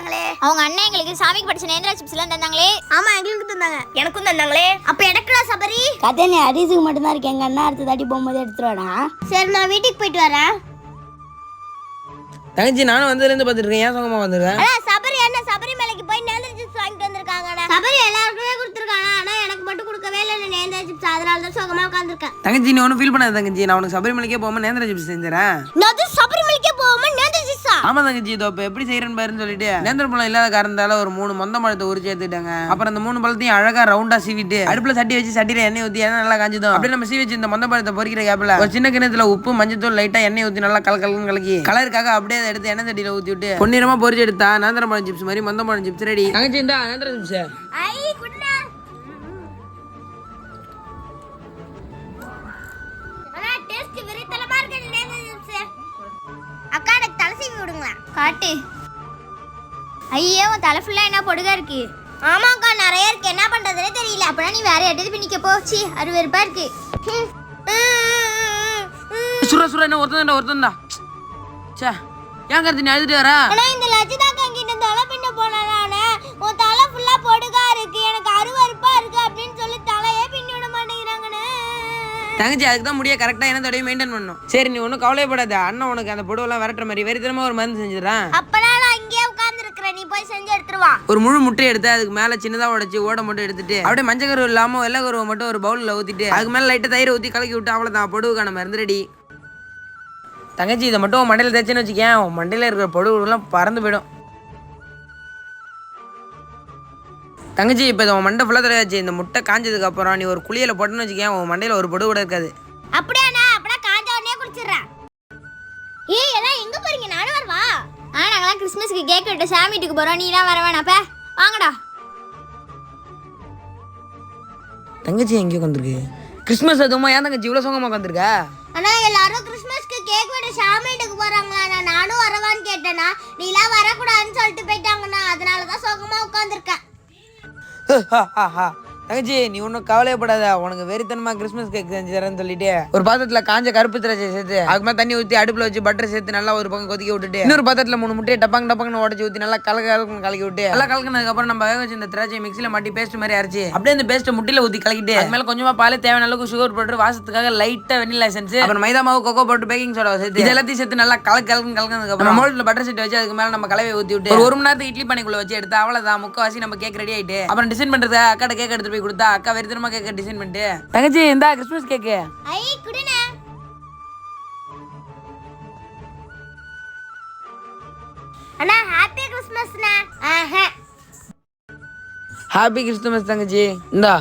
தந்தாங்களே. அவங்க அண்ணன் எங்களுக்கு சாமிக்கு படிச்ச நேந்திரா சிப்ஸ் எல்லாம் தந்தாங்களே. ஆமா எங்களுக்கு தந்தாங்க. எனக்கும் தந்தாங்களே. அப்ப எனக்குடா சபரி? கதை நீ அரிசுக்கு மட்டும்தான் இருக்கு. எங்க அண்ணா அடுத்த தாட்டி போகும்போது எடுத்துருவாடா. சரி நான் வீட்டுக்கு போயிட்டு வரேன். தங்கச்சி நானும் வந்ததுலேருந்து பார்த்துட்டு இருக்கேன். ஏன் சோகமா வந்துருக்கேன்? சபரி அண்ணா சபரிமலைக்கு போய் நேந்திர சிப்ஸ் வாங்கிட்டு வந்திருக்காங்கடா. சபரி எல்லாருக்குமே கொடுத்துருக்காங்க. ஆனா எனக்கு மட்டும் கொடுக்கவே இல்லை நேந்திர சிப்ஸ். அதனால தான் சோகமா உட்காந்துருக்கேன். தங்கச்சி நீ ஒன்றும் ஃபீல் பண்ணாத தங்கச்சி. நான் உனக்கு சபரிமலைக்கே போகாம நேந்திர சிப்ஸ் செஞ்சுறேன். நான் சபரிமலைக்கே போகாம நேந்திர சிப்ஸா? ஆமா தங்கச்சி, இதோ இப்போ எப்படி செய்யறேன்னு பாருன்னு சொல்லிட்டு நேந்திர பழம் இல்லாத காரணத்தால ஒரு 3 மொந்த பழத்தை உரிச்சு எடுத்துட்டாங்க. அப்புறம் அந்த 3 பழத்தையும் அழகா ரவுண்டா சீவிட்டு அடுப்புல சட்டி வச்சு சட்டியில எண்ணெய் ஊத்தி எண்ணெய் நல்லா காஞ்சதும் அப்படியே நம்ம சீவி வச்சு இந்த மொந்த பழத்தை பொரிக்கிற கேப்ல ஒரு சின்ன கிணத்துல உப்பு மஞ்சத்தூள் லைட்டா எண்ணெய் ஊத்தி நல்லா கலக்கலன்னு கலக்கி கலருக்காக அப்படியே அதை எடுத்து எண்ணெய் சட்டியில ஊத்தி விட்டு பொன்னிறமா பொரிச்சு எடுத்தா நேந்திர பழம் சிப்ஸ் மாதிரி மொந்த பழம் சிப்ஸ் ரெடி. தங்கச்சி இந்தா நேந்திர சிப்ஸ். ஐ குட்னா. அண்ணா டேஸ்ட் வெறித்தலமா இருக்கு நேந்திர சிப்ஸ். அக்கா எனக்கு தலை சீவி விடுங்களா? காட்டு. ஐயோ உன் தலை ஃபுல்லா என்ன பொடுகா இருக்கு. ஆமாக்கா நிறைய இருக்கு. என்ன பண்றதுனே தெரியல. அப்பனா நீ வேற இடத்துக்கு பின்னிக்க போச்சு. அருவருப்பா இருக்கு. சுரா சுரா என்ன ஒருத்தன் தான். சே ஏன் கருத்து நீ அழுதுட்டு வரா? ஆனா இந்த லட்சிதா கிட்ட தலை பின்ன போனானே உன் தலை ஃபுல்லா பொடுகா இருக்கு எனக்கு அருவருப்பா இருக்கு அப்படின்னு சொல்லி தலையே பின்னி விட மாட்டேங்கிறாங்கன்னு. தங்கச்சி அதுக்கு தான் முடிய கரெக்டா என்ன தடவை மெயின்டைன் பண்ணும். சரி நீ ஒன்றும் கவலைப்படாத. அண்ணன் உனக்கு அந்த பொடுவெல்லாம் விரட்டுற மாதிரி வெறித்தனமா ஒரு மருந்து செஞ்சிடறேன். அப்பனா நான் இங்கேயே உட்கார்ந்து இருக்கிறேன். நீ போய் செஞ்சு எடுத்துட்டு வா. ஒரு முழு முட்டை எடுத்து அதுக்கு மேல சின்னதா உடைச்சு ஓட மட்டும் எடுத்துட்டு அப்படியே மஞ்சள் கருவு இல்லாம வெள்ளை கருவை மட்டும் ஒரு பவுல்ல ஊத்திட்டு அதுக்கு மேல லைட்டா தயிரை ஊத்தி கலக்கி விட்டு அவ்வளவுதான் பொடுவுக்கான மருந்து ரெடி. தங்கச்சி இதை மட்டும் மண்டையில தேய்ச்சின்னு வச்சுக்கேன். மண்டையில இருக்கிற பொடுவுலாம் பறந்து போயிடும். தங்கச்சி இப்போ இதை மண்டை ஃபுல்லாக தெரியாச்சு. இந்த முட்டை காஞ்சதுக்கு அப்புறம் நீ ஒரு குளியல போட்டுன்னு வச்சுக்கேன். உன் மண்டையில ஒரு பொடு கூட இருக்காது. அப்படியாண்ணா? அப்படியே காஞ்ச உடனே குடிச்சிடுறேன். ஏய் எல்லாம் எங்க போறீங்க? நானும் வரவா? நாங்களாம் கிறிஸ்மஸ்க்கு கேக் வெட்ட சாமி வீட்டுக்கு போறோம். நீ எல்லாம் வர வேணாப்ப. வாங்கடா. தங்கச்சி எங்கேயோ வந்துருக்கு. கிறிஸ்மஸ் அதுமா ஏன் தங்கச்சி இவ்வளோ சோகமாக உட்காந்துருக்க? ஆனா எல்லாரும் கிறிஸ்மஸ்க்கு கேக் வெட்ட சாமி வீட்டுக்கு போறாங்களா? நானும் வரவான்னு கேட்டேனா நீலாம் வரக்கூடாதுன்னு சொல்லிட்டு போயிட்டாங்கண்ணா. அதனாலதான் சோகமா உட்காந்துருக்கேன். தங்கச்சி நீ ஒன்றும் கவலையப்படாத. உனக்கு வெறித்தனமா கிறிஸ்மஸ் கேக் செஞ்சு தரேன்னு சொல்லிட்டு ஒரு பாத்திரத்துல காஞ்ச கருப்பு திராட்சை சேர்த்து அதுக்கு மேலே தண்ணி ஊற்றி அடுப்புல வச்சு பட்டர் சேர்த்து நல்லா ஒரு பக்கம் கொதிக்க விட்டுட்டு இன்னொரு பாத்திரத்துல 3 முட்டையை டப்பாங்கன்னு உடச்சி ஊற்றி நல்லா கலக்கி விட்டு நல்லா கலக்கினதுக்கு அப்புறம் நம்ம வேக வச்சு இந்த திராட்சை மிக்சியில மாட்டி பேஸ்ட் மாதிரி அரைச்சி அப்படியே இந்த பேஸ்ட்டை முட்டையில ஊற்றி கலக்கிட்டு அது மேலே கொஞ்சமா பால் தேவையான அளவுக்கு சுகர் போட்டு வாசத்துக்காக லைட்டா வெனிலா எசன்ஸ் அப்புறம் மைதா மாவு கொக்கோ போட்டு பேக்கிங் சோடா சேர்த்து இது எல்லாத்தையும் சேர்த்து நல்லா கலக்கினதுக்கு அப்புறம் மோல்ட்ல பட்டர் சீட் வச்சு அதுக்கு மேலே நம்ம கலவை ஊற்றி விட்டு ஒரு மணி நேரத்துக்கு இட்லி பானைக்குள்ள வச்சு எடுத்து அவ்வளவுதான் முக்கால்வாசி நம்ம கேக் ரெடி ஆயிட்டு அப்புறம் டிசைன் பண்றது அக்காட்ட கேக் எடுத்து போய் கொடுத்தா அக்கா வெறித்தனமா கேக்க டிசைன் பண்ணிட்டு தங்கச்சி இந்தா கிறிஸ்மஸ் கேக்கு. ஐ குடுனே. அண்ணா ஹாப்பி கிறிஸ்மஸ்ண்ணா. ஹாப்பி கிறிஸ்துமஸ் தங்கச்சி. இந்தா